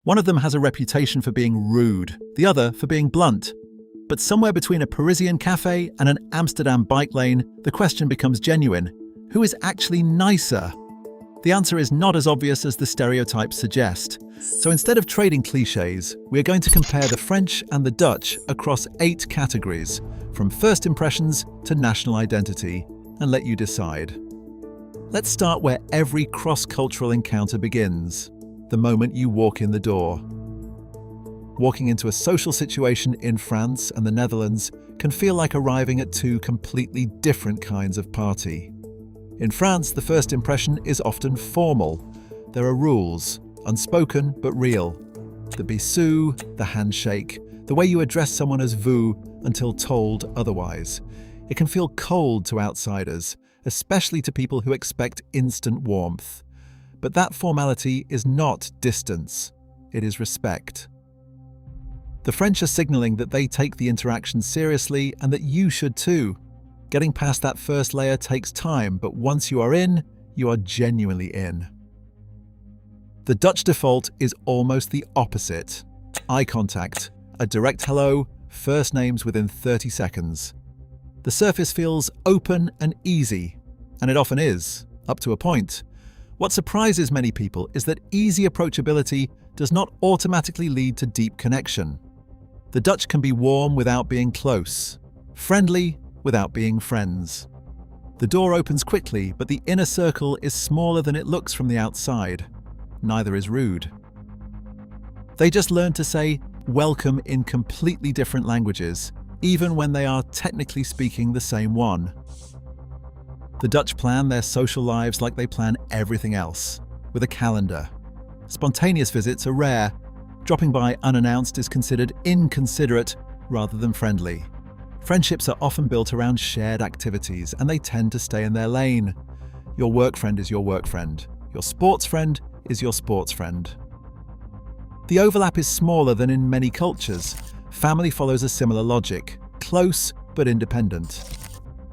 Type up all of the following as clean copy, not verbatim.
One of them has a reputation for being rude, the other for being blunt. But somewhere between a Parisian café and an Amsterdam bike lane, the question becomes genuine. Who is actually nicer? The answer is not as obvious as the stereotypes suggest. So instead of trading clichés, we are going to compare the French and the Dutch across 8 categories, from first impressions to national identity, and let you decide. Let's start where every cross-cultural encounter begins, the moment you walk in the door. Walking into a social situation in France and the Netherlands can feel like arriving at 2 completely different kinds of party. In France, the first impression is often formal. There are rules, unspoken but real. The bisou, the handshake, the way you address someone as vous until told otherwise. It can feel cold to outsiders, especially to people who expect instant warmth. But that formality is not distance, it is respect. The French are signaling that they take the interaction seriously and that you should too. Getting past that first layer takes time, but once you are in, you are genuinely in. The Dutch default is almost the opposite. Eye contact, a direct hello, first names within 30 seconds. The surface feels open and easy, and it often is, up to a point. What surprises many people is that easy approachability does not automatically lead to deep connection. The Dutch can be warm without being close, friendly without being friends. The door opens quickly, but the inner circle is smaller than it looks from the outside. Neither is rude. They just learn to say welcome in completely different languages, even when they are technically speaking the same one. The Dutch plan their social lives like they plan everything else, with a calendar. Spontaneous visits are rare. Dropping by unannounced is considered inconsiderate rather than friendly. Friendships are often built around shared activities, and they tend to stay in their lane. Your work friend is your work friend. Your sports friend is your sports friend. The overlap is smaller than in many cultures. Family follows a similar logic, close but independent.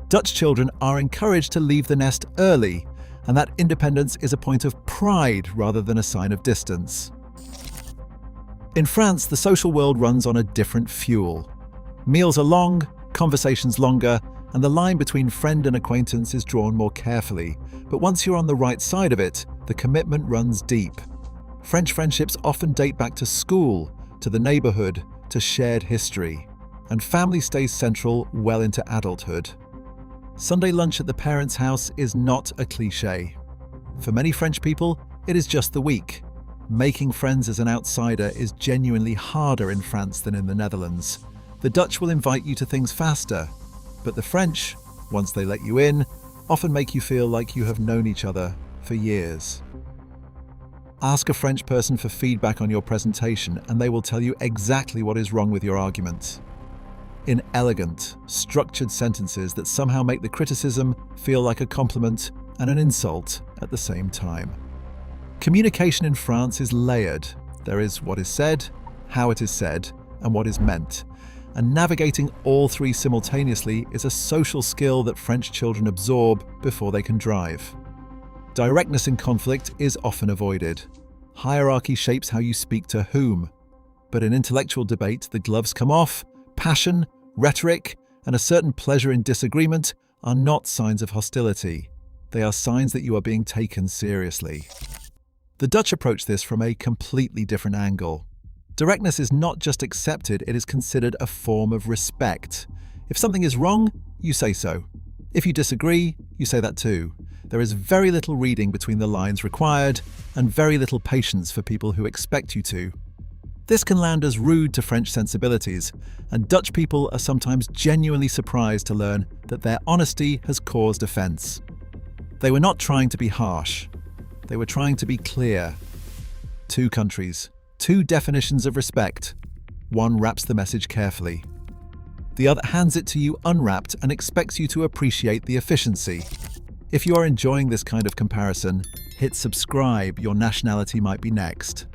Dutch children are encouraged to leave the nest early, and that independence is a point of pride rather than a sign of distance. In France, the social world runs on a different fuel. Meals are long, conversations longer, and the line between friend and acquaintance is drawn more carefully. But once you're on the right side of it, the commitment runs deep. French friendships often date back to school, to the neighborhood, to shared history. And family stays central well into adulthood. Sunday lunch at the parents' house is not a cliché. For many French people, it is just the week. Making friends as an outsider is genuinely harder in France than in the Netherlands. The Dutch will invite you to things faster, but the French, once they let you in, often make you feel like you have known each other for years. Ask a French person for feedback on your presentation and they will tell you exactly what is wrong with your argument. In elegant, structured sentences that somehow make the criticism feel like a compliment and an insult at the same time. Communication in France is layered. There is what is said, how it is said, and what is meant. And navigating all 3 simultaneously is a social skill that French children absorb before they can drive. Directness in conflict is often avoided. Hierarchy shapes how you speak to whom. But in intellectual debate, the gloves come off. Passion, rhetoric, and a certain pleasure in disagreement are not signs of hostility. They are signs that you are being taken seriously. The Dutch approach this from a completely different angle. Directness is not just accepted, it is considered a form of respect. If something is wrong, you say so. If you disagree, you say that too. There is very little reading between the lines required, and very little patience for people who expect you to. This can land as rude to French sensibilities, and Dutch people are sometimes genuinely surprised to learn that their honesty has caused offense. They were not trying to be harsh. They were trying to be clear. 2 countries, 2 definitions of respect. One wraps the message carefully. The other hands it to you unwrapped and expects you to appreciate the efficiency. If you are enjoying this kind of comparison, hit subscribe, your nationality might be next.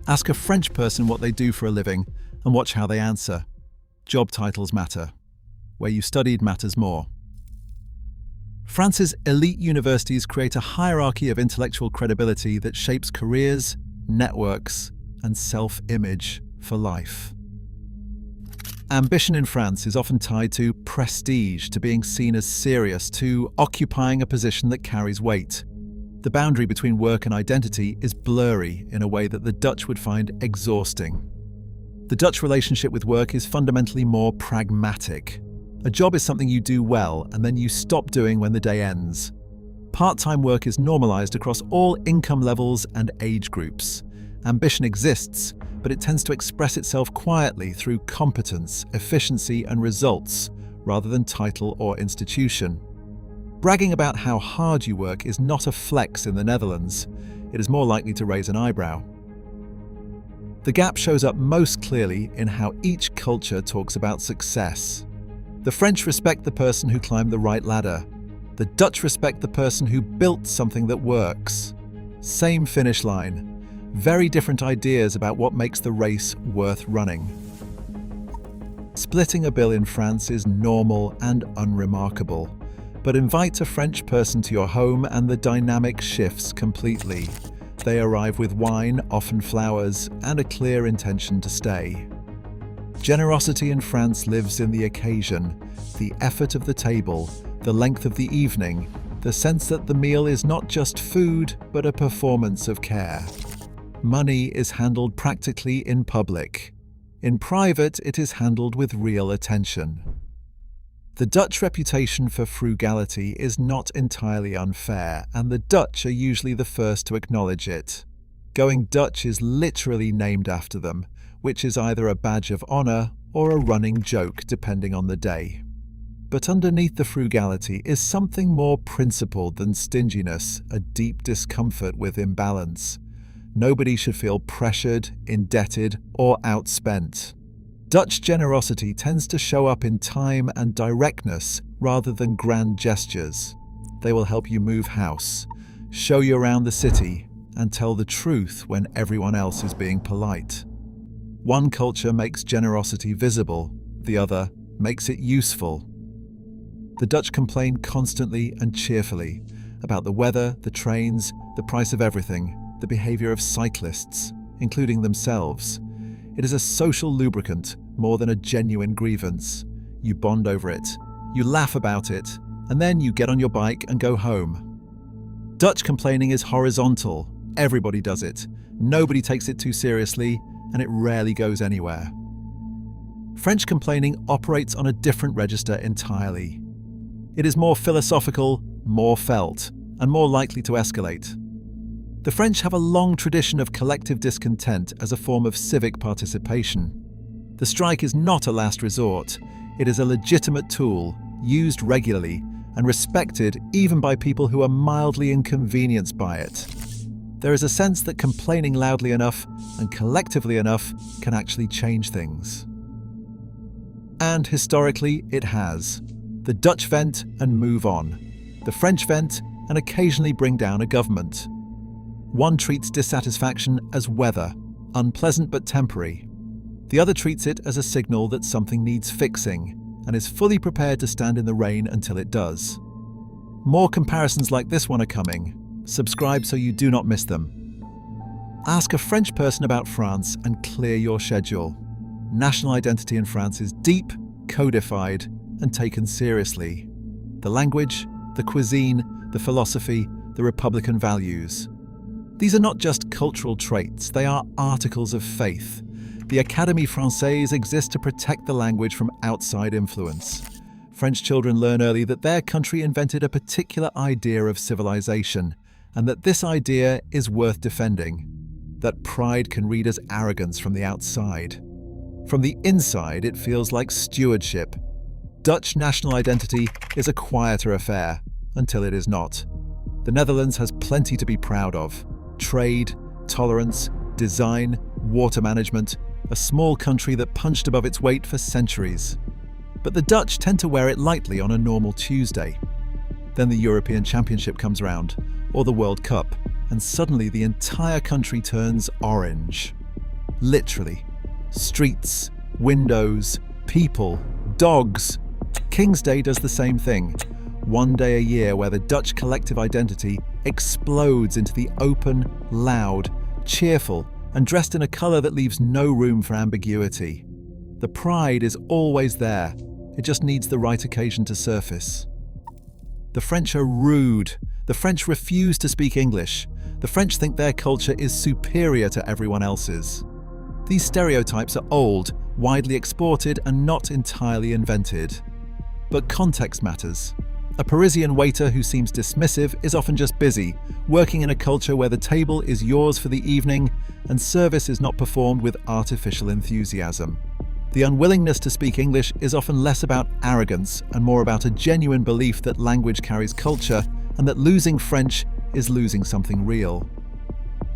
Ask a French person what they do for a living and watch how they answer. Job titles matter. Where you studied matters more. France's elite universities create a hierarchy of intellectual credibility that shapes careers, networks, and self-image for life. Ambition in France is often tied to prestige, to being seen as serious, to occupying a position that carries weight. The boundary between work and identity is blurry in a way that the Dutch would find exhausting. The Dutch relationship with work is fundamentally more pragmatic. A job is something you do well and then you stop doing when the day ends. Part-time work is normalized across all income levels and age groups. Ambition exists, but it tends to express itself quietly through competence, efficiency, and results, rather than title or institution. Bragging about how hard you work is not a flex in the Netherlands. It is more likely to raise an eyebrow. The gap shows up most clearly in how each culture talks about success. The French respect the person who climbed the right ladder. The Dutch respect the person who built something that works. Same finish line. Very different ideas about what makes the race worth running. Splitting a bill in France is normal and unremarkable, but invite a French person to your home and the dynamic shifts completely. They arrive with wine, often flowers, and a clear intention to stay. Generosity in France lives in the occasion, the effort of the table, the length of the evening, the sense that the meal is not just food, but a performance of care. Money is handled practically in public. In private, it is handled with real attention. The Dutch reputation for frugality is not entirely unfair, and the Dutch are usually the first to acknowledge it. Going Dutch is literally named after them, which is either a badge of honor or a running joke depending on the day. But underneath the frugality is something more principled than stinginess, a deep discomfort with imbalance. Nobody should feel pressured, indebted, or outspent. Dutch generosity tends to show up in time and directness rather than grand gestures. They will help you move house, show you around the city, and tell the truth when everyone else is being polite. One culture makes generosity visible, the other makes it useful. The Dutch complain constantly and cheerfully about the weather, the trains, the price of everything, the behavior of cyclists, including themselves. It is a social lubricant more than a genuine grievance. You bond over it, you laugh about it, and then you get on your bike and go home. Dutch complaining is horizontal. Everybody does it. Nobody takes it too seriously, and it rarely goes anywhere. French complaining operates on a different register entirely. It is more philosophical, more felt, and more likely to escalate. The French have a long tradition of collective discontent as a form of civic participation. The strike is not a last resort. It is a legitimate tool, used regularly, and respected even by people who are mildly inconvenienced by it. There is a sense that complaining loudly enough and collectively enough can actually change things. And historically, it has. The Dutch vent and move on. The French vent and occasionally bring down a government. One treats dissatisfaction as weather, unpleasant but temporary. The other treats it as a signal that something needs fixing and is fully prepared to stand in the rain until it does. More comparisons like this one are coming. Subscribe so you do not miss them. Ask a French person about France and clear your schedule. National identity in France is deep, codified, and taken seriously. The language, the cuisine, the philosophy, the Republican values. These are not just cultural traits, they are articles of faith. The Académie Française exists to protect the language from outside influence. French children learn early that their country invented a particular idea of civilization, and that this idea is worth defending. That pride can read as arrogance from the outside. From the inside, it feels like stewardship. Dutch national identity is a quieter affair, until it is not. The Netherlands has plenty to be proud of. Trade, tolerance, design, water management, a small country that punched above its weight for centuries. But the Dutch tend to wear it lightly on a normal Tuesday. Then the European Championship comes around, or the World Cup, and suddenly the entire country turns orange. Literally. Streets, windows, people, dogs. King's Day does the same thing. One day a year where the Dutch collective identity explodes into the open, loud, cheerful, and dressed in a colour that leaves no room for ambiguity. The pride is always there, it just needs the right occasion to surface. The French are rude. The French refuse to speak English. The French think their culture is superior to everyone else's. These stereotypes are old, widely exported, and not entirely invented. But context matters. A Parisian waiter who seems dismissive is often just busy, working in a culture where the table is yours for the evening and service is not performed with artificial enthusiasm. The unwillingness to speak English is often less about arrogance and more about a genuine belief that language carries culture and that losing French is losing something real.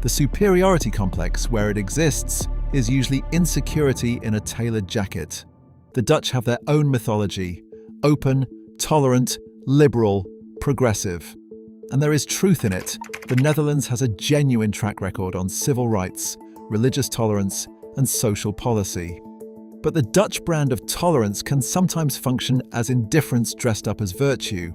The superiority complex, where it exists, is usually insecurity in a tailored jacket. The Dutch have their own mythology: open, tolerant, liberal, progressive. And there is truth in it. The Netherlands has a genuine track record on civil rights, religious tolerance, and social policy. But the Dutch brand of tolerance can sometimes function as indifference dressed up as virtue.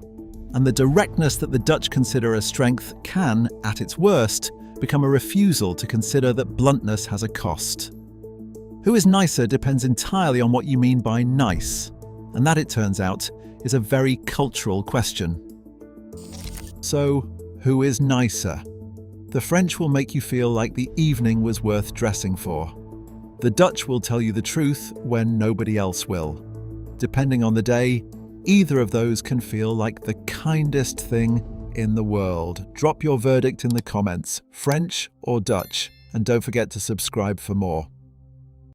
And the directness that the Dutch consider a strength can, at its worst, become a refusal to consider that bluntness has a cost. Who is nicer depends entirely on what you mean by nice, and that, it turns out, is a very cultural question. So, who is nicer? The French will make you feel like the evening was worth dressing for. The Dutch will tell you the truth when nobody else will. Depending on the day, either of those can feel like the kindest thing in the world. Drop your verdict in the comments, French or Dutch, and don't forget to subscribe for more.